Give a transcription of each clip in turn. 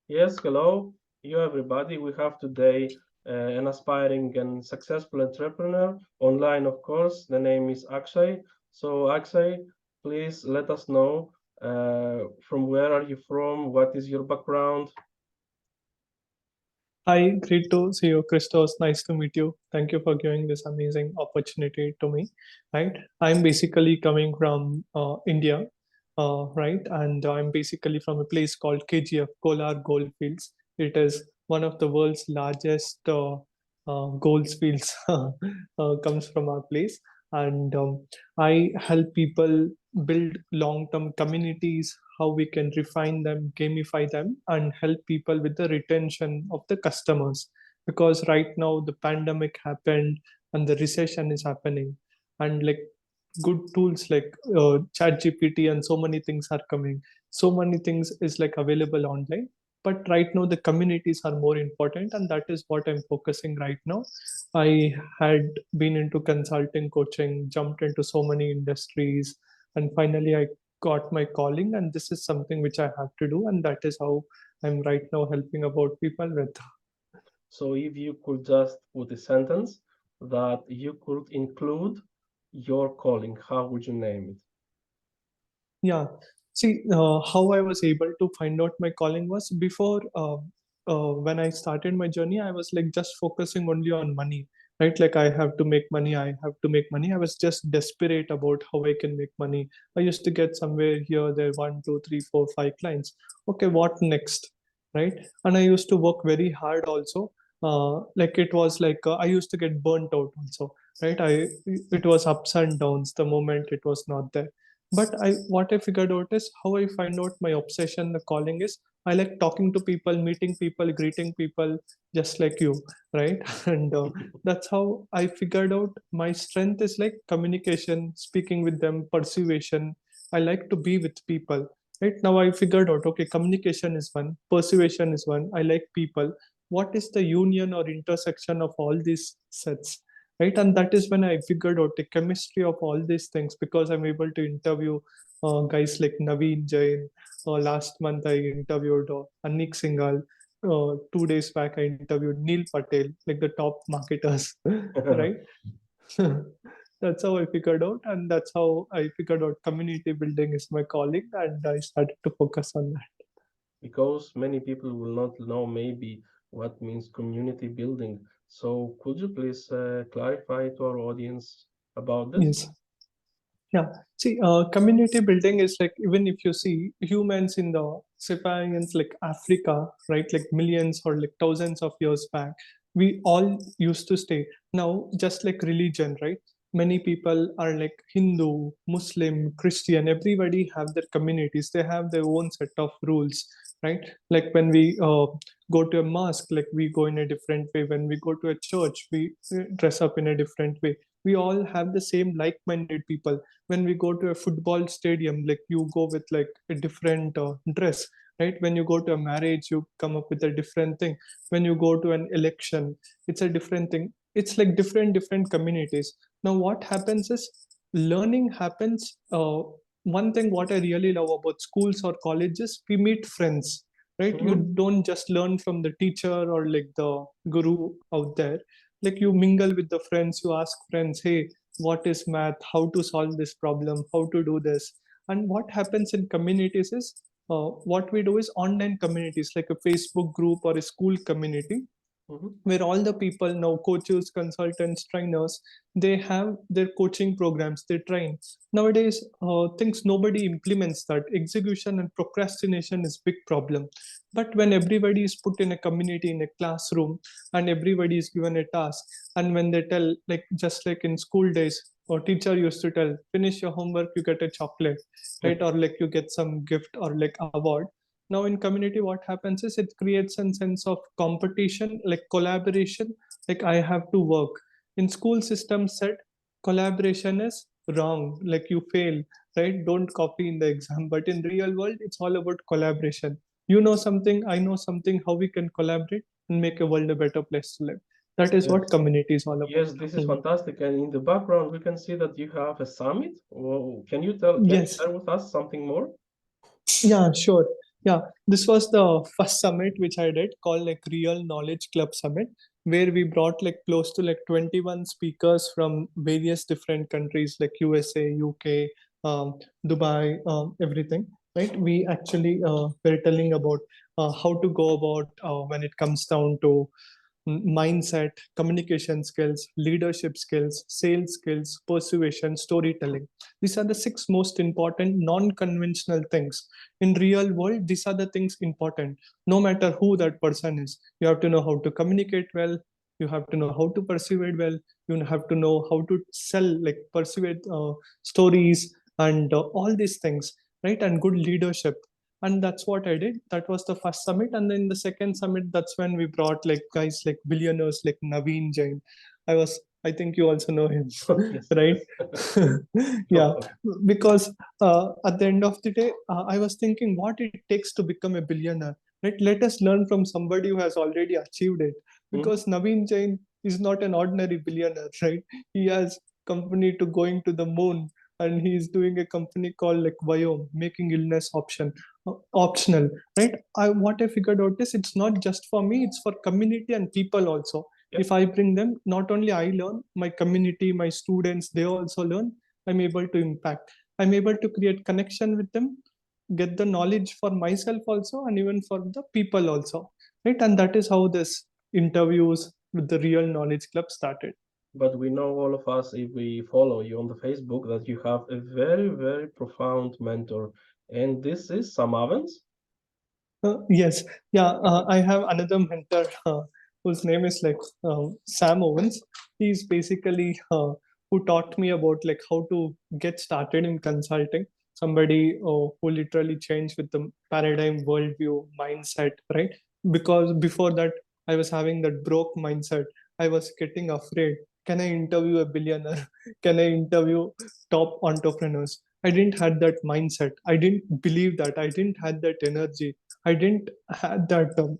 Yes, hello, you everybody. We have today an aspiring and successful entrepreneur online, of course. The name is Akshay. So, Akshay, please let us know from where are you from? What is your background? Hi, great to see you, Christos. Nice to meet you. Thank you for giving this amazing opportunity to me. Right, I'm basically coming from India, right, and I'm basically from a place called KGF, Kolar Goldfields. It is one of the world's largest goldfields. Comes from our place, and I help people build long-term communities, how we can refine them, gamify them, and help people with the retention of the customers. Because right now the pandemic happened and the recession is happening, and like good tools like chat gpt and so many things are coming, so many things is like available online, but right now the communities are more important, and that is what I'm focusing right now. I had been into consulting, coaching, jumped into so many industries, and finally I got my calling, and this is something which I have to do, and that is how I'm right now helping about people with. So, if you could just put a sentence that you could include your calling, how would you name it? Yeah. See, how I was able to find out my calling was before, when I started my journey, I was like just focusing only on money, right? Like I have to make money, I have to make money. I was just desperate about how I can make money. I used to get somewhere here, there, one, two, three, four, five clients. Okay, what next, right? And I used to work very hard also. Like it was like I used to get burnt out also, right? It was ups and downs the moment it was not there, but I what I figured out is how I find out my obsession, the calling is I like talking to people, meeting people, greeting people, just like you, right? And that's how I figured out my strength is like communication, speaking with them, persuasion. I like to be with people. Right now, I figured out okay, communication is one, persuasion is one. I like people. What is the union or intersection of all these sets? Right, and that is when I figured out the chemistry of all these things, because I'm able to interview guys like Naveen Jain. Last month I interviewed Anik Singhal. 2 days back I interviewed Neil Patel, like the top marketers. Right. That's how I figured out, and that's how I figured out community building is my calling, and I started to focus on that. Because many people will not know maybe what means community building. So could you please clarify to our audience about this? Yes. Yeah. See, community building is like, even if you see humans in the sapiens like Africa, right, like millions or like thousands of years back, we all used to stay. Now, just like religion, right? Many people are like Hindu, Muslim, Christian. Everybody have their communities. They have their own set of rules, right? Like when we go to a mosque, like we go in a different way. When we go to a church, we dress up in a different way. We all have the same like-minded people. When we go to a football stadium, like you go with like a different dress, right? When you go to a marriage, you come up with a different thing. When you go to an election, it's a different thing. It's like different communities. Now what happens is learning happens. One thing what I really love about schools or colleges, we meet friends, right? You Mhm. don't just learn from the teacher or like the guru out there. Like you mingle with the friends, you ask friends, hey, what is math, how to solve this problem, how to do this. And what happens in communities is, what we do is online communities like a Facebook group or a school community, Mhm. where all the people now, coaches, consultants, trainers, they have their coaching programs, they train. Nowadays things nobody implements that. Execution and procrastination is big problem. But when everybody is put in a community, in a classroom, and everybody is given a task, and when they tell, like just like in school days, or teacher used to tell, finish your homework, you get a chocolate, right? Or like you get some gift or like award. Now in community what happens is it creates a sense of competition, like collaboration. Like I have to work. In school system said collaboration is wrong, like you fail, right? Don't copy in the exam. But in real world it's all about collaboration. You know something, I know something, how we can collaborate and make a world a better place to live. That is what Yes. community is all about. Yes, this is Hmm. fantastic. And in the background, we can see that you have a summit. Well, can you Yes. share with us something more? Yeah, sure. Yeah, this was the first summit which I did called like Real Knowledge Club Summit, where we brought like close to like 21 speakers from various different countries like USA, UK, Dubai, everything. Right? We actually were telling about how to go about when it comes down to mindset, communication skills, leadership skills, sales skills, persuasion, storytelling. These are the six most important non-conventional things. In real world, these are the things important. No matter who that person is, you have to know how to communicate well. You have to know how to persuade well. You have to know how to sell, like persuade stories and all these things, right? And good leadership, and that's what I did. That was the first summit, and then the second summit, that's when we brought like guys like billionaires like Naveen Jain. I think you also know him, Yes, right? yes. Yeah, Of course. because at the end of the day, I was thinking what it takes to become a billionaire, right? Let us learn from somebody who has already achieved it, Mhm. because Naveen Jain is not an ordinary billionaire, right? He has company to going to the moon, and he's doing a company called like Viome, making illness optional, right? What I figured out is it's not just for me, it's for community and people also. Yep. If I bring them, not only I learn, my community, my students, they also learn. I'm able to impact. I'm able to create connection with them, get the knowledge for myself also, and even for the people also, right? And that is how this interviews with the Real Knowledge Club started. But we know all of us, if we follow you on the Facebook, that you have a very, very profound mentor. And this is Sam Evans. Yes, yeah. I have another mentor whose name is like Sam Owens. He's basically who taught me about like how to get started in consulting. Somebody who literally changed with the paradigm, worldview, mindset, right? Because before that, I was having that broke mindset. I was getting afraid. Can I interview a billionaire? Can I interview top entrepreneurs? I didn't had that mindset. I didn't believe that. I didn't had that energy. I didn't had that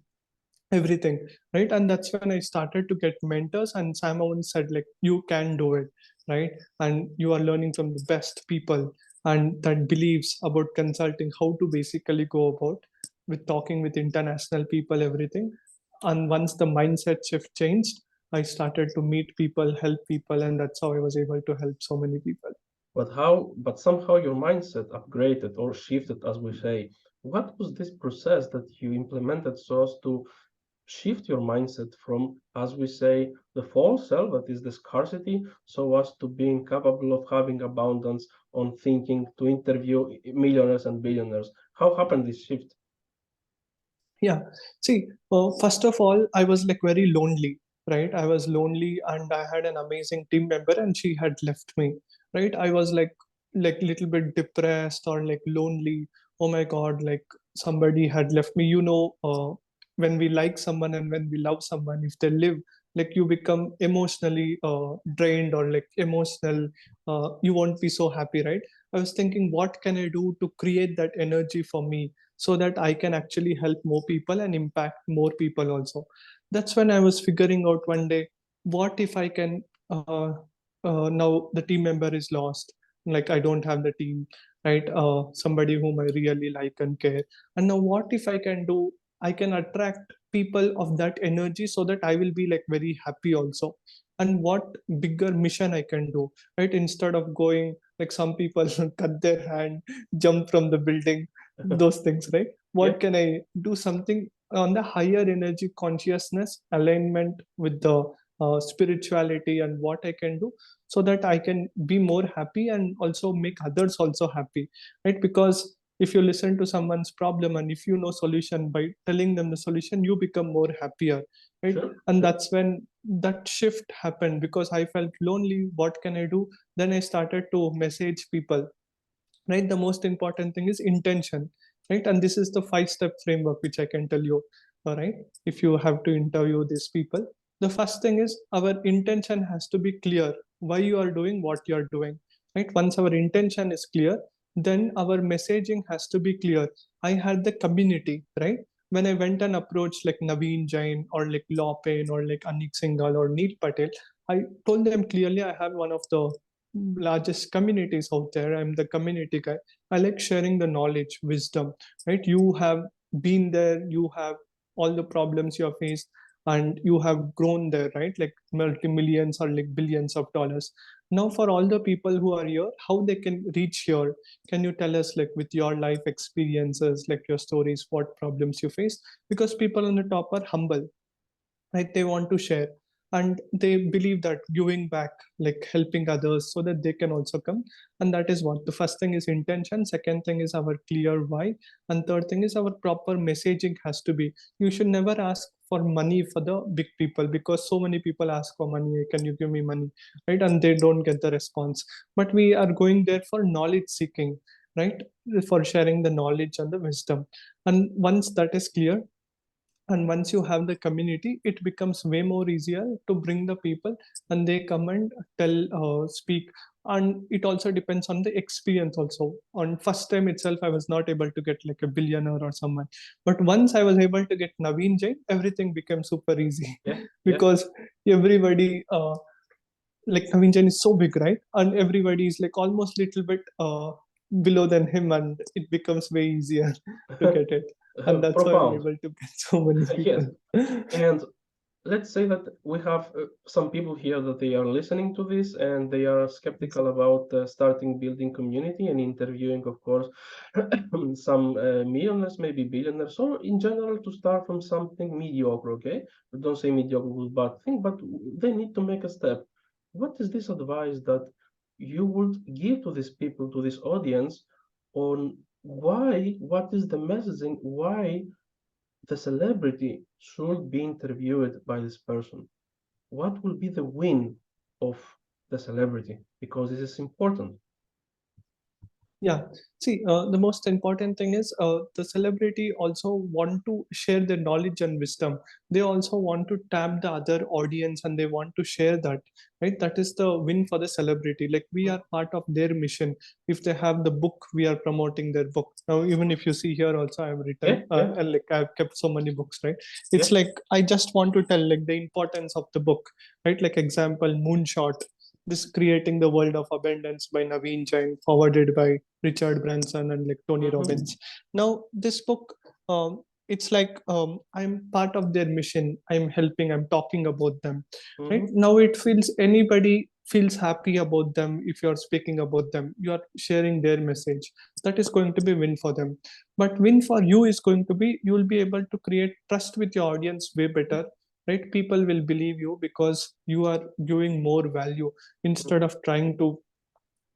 everything, right? And that's when I started to get mentors, and Sam Owens said like, you can do it, right? And you are learning from the best people, and that believes about consulting, how to basically go about with talking with international people, everything. And once the mindset shift changed, I started to meet people, help people, and that's how I was able to help so many people. But somehow your mindset upgraded or shifted, as we say. What was this process that you implemented so as to shift your mindset from, as we say, the false self, that is the scarcity, so as to being capable of having abundance on thinking to interview millionaires and billionaires? How happened this shift? Yeah. See, first of all, I was like very lonely, right? I was lonely, and I had an amazing team member, and she had left me, right? I was like little bit depressed or like lonely. Oh my God, like somebody had left me. When we like someone and when we love someone, if they live, like you become emotionally drained or like emotional, you won't be so happy, right? I was thinking, what can I do to create that energy for me, so that I can actually help more people and impact more people also. That's when I was figuring out one day, what if I can, now the team member is lost, like I don't have the team, right? Somebody whom I really like and care. And now what if I can do, I can attract people of that energy so that I will be like very happy also. And what bigger mission I can do, right? Instead of going like some people cut their hand, jump from the building, those things, right? Yeah, What can I do, something on the higher energy consciousness alignment with the spirituality, and what I can do so that I can be more happy and also make others also happy, right? Because if you listen to someone's problem and if you know solution, by telling them the solution, you become more happier, right? sure, And sure. that's when that shift happened, because I felt lonely. What can I do? Then I started to message people, right? The most important thing is intention, right? And this is the 5 step framework which I can tell you. All right, if you have to interview these people, the first thing is our intention has to be clear, why you are doing what you are doing, right? Once our intention is clear, then our messaging has to be clear. I had the community, right? When I went and approached like Naveen Jain or like Lopen or like Anik Singhal or Neil Patel, I told them clearly I have one of the largest communities out there. I'm the community guy. I like sharing the knowledge, wisdom, right? You have been there, you have all the problems you have faced, and you have grown there, right? Like multi-millions or like billions of dollars. Now, for all the people who are here, how they can reach here? Can you tell us, like, with your life experiences, like your stories, what problems you face? Because people on the top are humble, right? They want to share, and they believe that giving back, like helping others so that they can also come. And that is what the first thing is: intention. Second thing is our clear why. And third thing is our proper messaging has to be. You should never ask for money for the big people, because so many people ask for money: "Hey, can you give me money?" Right? And they don't get the response. But we are going there for knowledge seeking, right? For sharing the knowledge and the wisdom. And once that is clear, and once you have the community, it becomes way more easier to bring the people, and they come and tell, speak. And it also depends on the experience also. On first time itself, I was not able to get like a billionaire or someone, but once I was able to get Naveen Jain, everything became super easy. Yeah, yeah. Because everybody, like Naveen Jain is so big, right? And everybody is like almost little bit below than him, and it becomes way easier to get it. And that's how I'm Profound. able to get so many Yes. people. And let's say that we have some people here that they are listening to this and they are skeptical about starting building community and interviewing, of course, some millionaires, maybe billionaires, or in general to start from something mediocre. Okay, don't say mediocre was bad thing, but they need to make a step. What is this advice that you would give to these people, to this audience, on why? What is the messaging? Why the celebrity should be interviewed by this person? What will be the win of the celebrity? Because this is important. Yeah. See, the most important thing is the celebrity also want to share their knowledge and wisdom. They also want to tap the other audience, and they want to share that, right? That is the win for the celebrity. Like we Mm, are part of their mission. If they have the book, we are promoting their book. Now, even if you see here also, I've yeah, written, yeah, and like I've kept so many books, right? yeah. It's like I just want to tell like the importance of the book, right? Like example, Moonshot, this creating the world of abundance by Naveen Jain, forwarded by Richard Branson and like Tony Mm-hmm, Robbins. Now, this book, it's like I'm part of their mission. I'm helping. I'm talking about them. Right mm-hmm, now, it feels anybody feels happy about them. If you're speaking about them, you are sharing their message. That is going to be win for them. But win for you is going to be, you will be able to create trust with your audience way better. Right? People will believe you because you are giving more value instead mm-hmm, of trying to,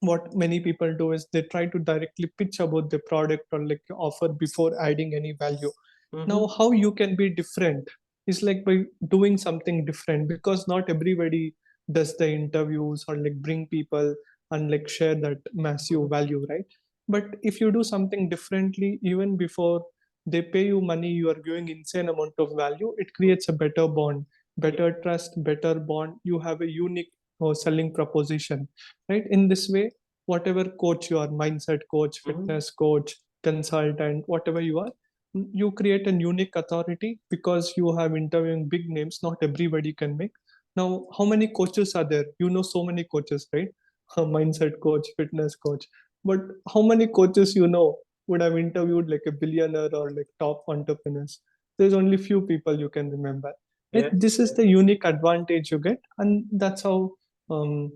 what many people do is they try to directly pitch about the product or like offer before adding any value. mm-hmm, Now how you can be different is like by doing something different, because not everybody does the interviews or like bring people and like share that massive mm-hmm, value, right? But if you do something differently, even before they pay you money, you are giving insane amount of value. It creates a better bond, yeah, better trust, better bond. You have a unique selling proposition, right? In this way, whatever coach you are, mindset coach, mm-hmm, fitness coach, consultant, whatever you are, you create a unique authority because you have interviewing big names not everybody can make. Now how many coaches are there? You know, so many coaches, right? A mindset coach, fitness coach, but how many coaches you know would have interviewed like a billionaire or like top entrepreneurs? There's only few people you can remember, right? yeah, This is the unique advantage you get, and that's how um,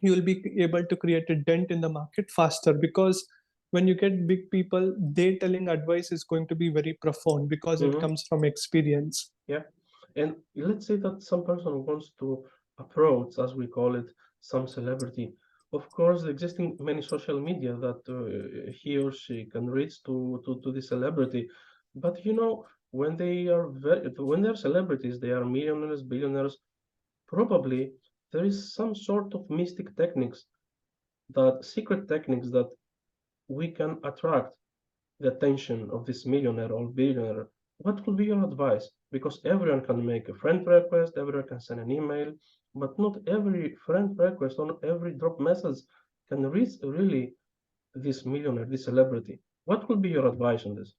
you will be able to create a dent in the market faster, because when you get big people, they telling advice is going to be very profound because it mm-hmm, comes from experience. yeah. And let's say that some person wants to approach, as we call it, some celebrity. Of course, existing many social media that he or she can reach to the celebrity. But you know, when they are celebrities, they are millionaires, billionaires. Probably there is some sort of mystic techniques, that secret techniques that we can attract the attention of this millionaire or billionaire. What would be your advice? Because everyone can make a friend request, everyone can send an email, but not every friend request or not every drop message can reach really this millionaire, this celebrity. What would be your advice on this?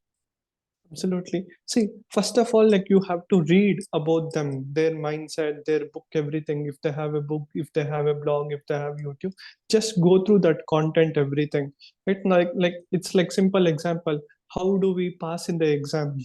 Absolutely. See, first of all, like you have to read about them, their mindset, their book, everything. If they have a book, if they have a blog, if they have YouTube, just go through that content, everything. Right? Like it's like simple example. How do we pass in the exam?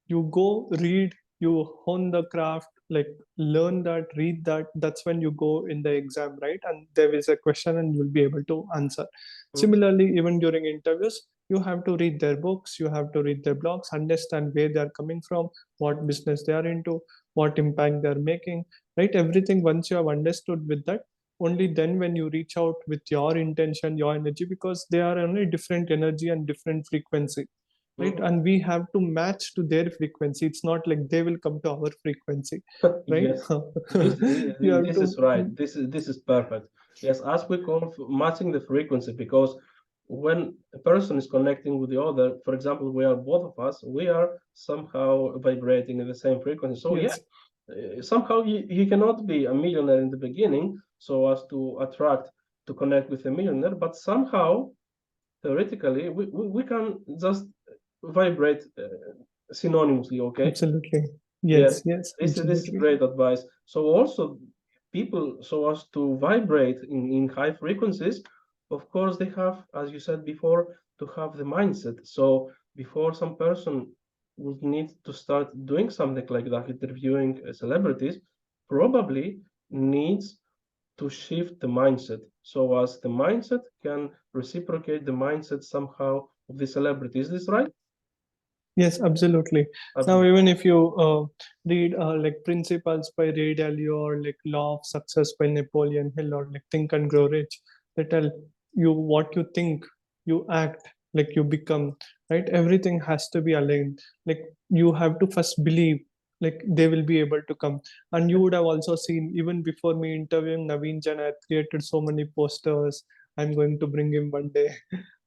You go read, you hone the craft, like learn that, read that. That's when you go in the exam, right? And there is a question and you'll be able to answer. Mm. Similarly, even during interviews, you have to read their books, you have to read their blogs, understand where they're coming from, what business they are into, what impact they're making, right? Everything. Once you have understood with that, only then when you reach out with your intention, your energy, because they are only different energy and different frequency, right? Mhm. And we have to match to their frequency. It's not like they will come to our frequency, right? Yes, this, You have this to. is right. This is perfect. Yes, as we call matching the frequency, because when a person is connecting with the other, for example, we are both of us, we are somehow vibrating in the same frequency. So yeah, Yes, somehow he cannot be a millionaire in the beginning, so as to attract to connect with a millionaire, but somehow theoretically we can just vibrate synonymously. Okay. absolutely. Yes, Yes, this is absolutely. great advice. So also people, so as to vibrate in high frequencies, of course they have, as you said before, to have the mindset. So before some person would need to start doing something like that, interviewing celebrities, probably needs to shift the mindset so as the mindset can reciprocate the mindset somehow of the celebrity. Is this right? Yes, absolutely. Now, Absolutely. even if you read like Principles by Ray Dalio or like Law of Success by Napoleon Hill or like Think and Grow Rich, they tell you what you think, you act, like you become, right? Everything has to be aligned. Like you have to first believe, like they will be able to come. And you would have also seen, even before me interviewing Naveen Jan, I had created so many posters. I'm going to bring him one day,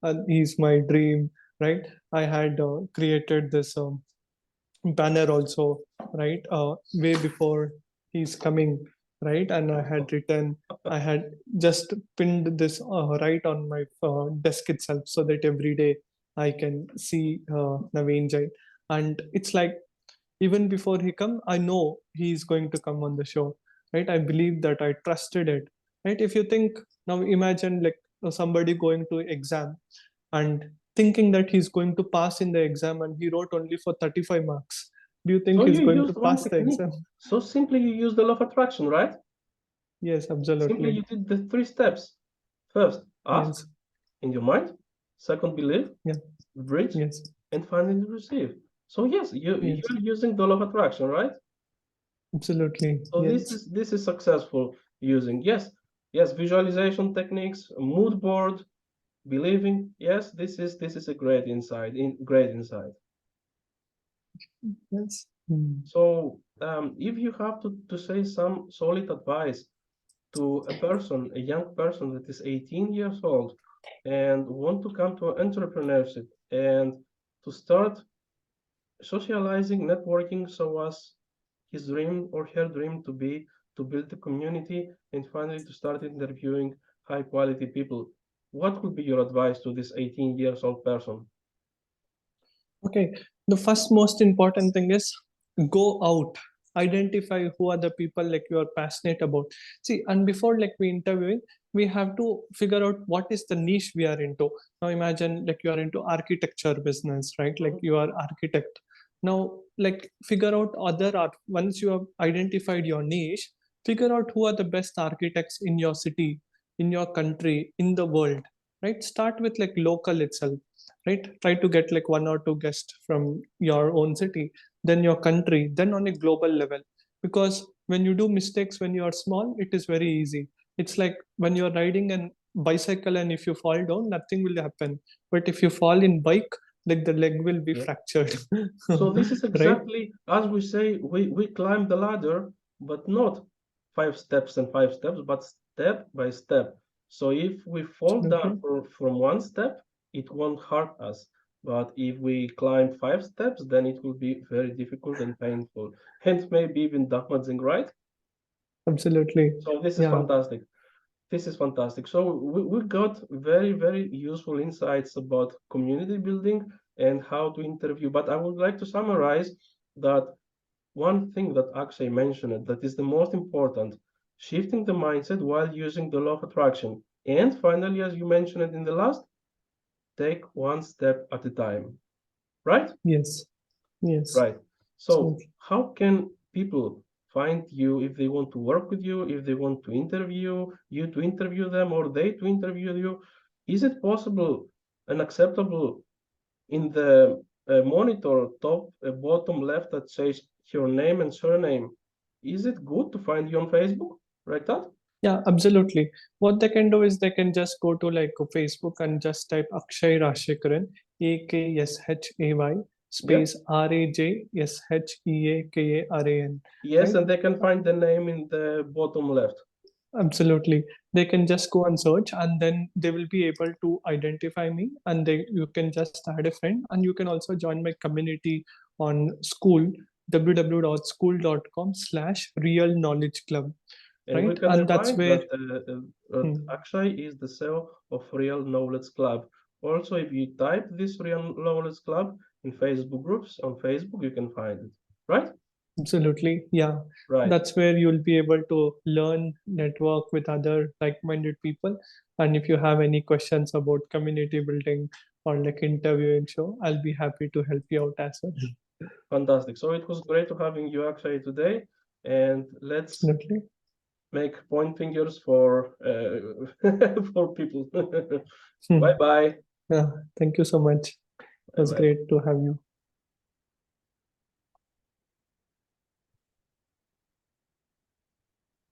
and he's my dream, right? I had created this banner also, right? Way before he's coming, right? And I had written, I had just pinned this right on my desk itself so that every day I can see Naveen Jain. And it's like, even before he come, I know he's going to come on the show, right? I believe that, I trusted it, right? If you think, now imagine like somebody going to exam and thinking that he's going to pass in the exam and he wrote only for 35 marks. Do you think So he's you going to used one pass the technique. exam? So simply you used the law of attraction, right? Yes, Simply absolutely. you did the three steps. First, ask Yes. in your mind. Second, believe, Yeah. bridge, Yes. and finally receive. So yes, Yes. you're using the law of attraction, right? Absolutely. So this Yes. is this is successful using. Yes, visualization techniques, mood board, believing. Yes, this is a great insight. Great insight. Yes. Hmm. So if you have to say some solid advice to a person, a young person that is 18 years old and want to come to entrepreneurship and to start socializing, networking, so as his dream or her dream to be to build a community and finally to start interviewing high quality people. What would be your advice to this 18 years old person? Okay, the first most important thing is go out, identify who are the people like you are passionate about. See, and before like we interviewing, we have to figure out what is the niche we are into. Now imagine like you are into architecture business, right? Like Mhm. you are architect. Now, like figure out other art. Once you have identified your niche, figure out who are the best architects in your city, in your country, in the world, right? Start with like local itself, right? Try to get like one or two guests from your own city, then your country, then on a global level. Because when you do mistakes when you are small, it is very easy. It's like when you're riding a bicycle and if you fall down, nothing will happen. But if you fall in bike, like the leg will be Yeah. fractured. So this is Right? exactly as we say, we climb the ladder, but not five steps and five steps, but step by step. So if we fall down Absolutely. from one step, it won't hurt us. But if we climb five steps, then it will be very difficult and painful, and maybe even damaging, right? Absolutely. So this is Yeah. fantastic. This is fantastic. So we got very, very useful insights about community building. and how to interview. But I would like to summarize that one thing that Akshay mentioned that is the most important, shifting the mindset while using the law of attraction. And finally, as you mentioned in the last, take one step at a time. Right? Yes. Yes. Right. So, Absolutely. how can people find you if they want to work with you, if they want to interview you to interview them, or they to interview you? Is it possible and acceptable in the monitor top bottom left that says your name and surname? Is it good to find you on Facebook? Right, that? Yeah, absolutely. What they can do is they can just go to like Facebook and just type Akshay Rashekaran, Akshay Yeah. space Rajsheekaran, Yes, right? and they can find the name in the bottom left. Absolutely. They can just go and search and then they will be able to identify me and they you can just add a friend and you can also join my community on school www.school.com/real knowledge club, And we right? can And that's remind where that hmm, Akshay is the CEO of Real Knowledge Club. Also, if you type this Real Knowledge Club in Facebook groups on Facebook, you can find it. Right? absolutely, yeah. Right. That's where you'll be able to learn, network with other like-minded people. And if you have any questions about community building or like interviewing show, I'll be happy to help you out as well. Fantastic. So it was great to having you, Akshay, today. And let's Absolutely. make point fingers for for people. Hmm. Bye bye. Yeah, thank you so much. It Bye was bye. great to have you.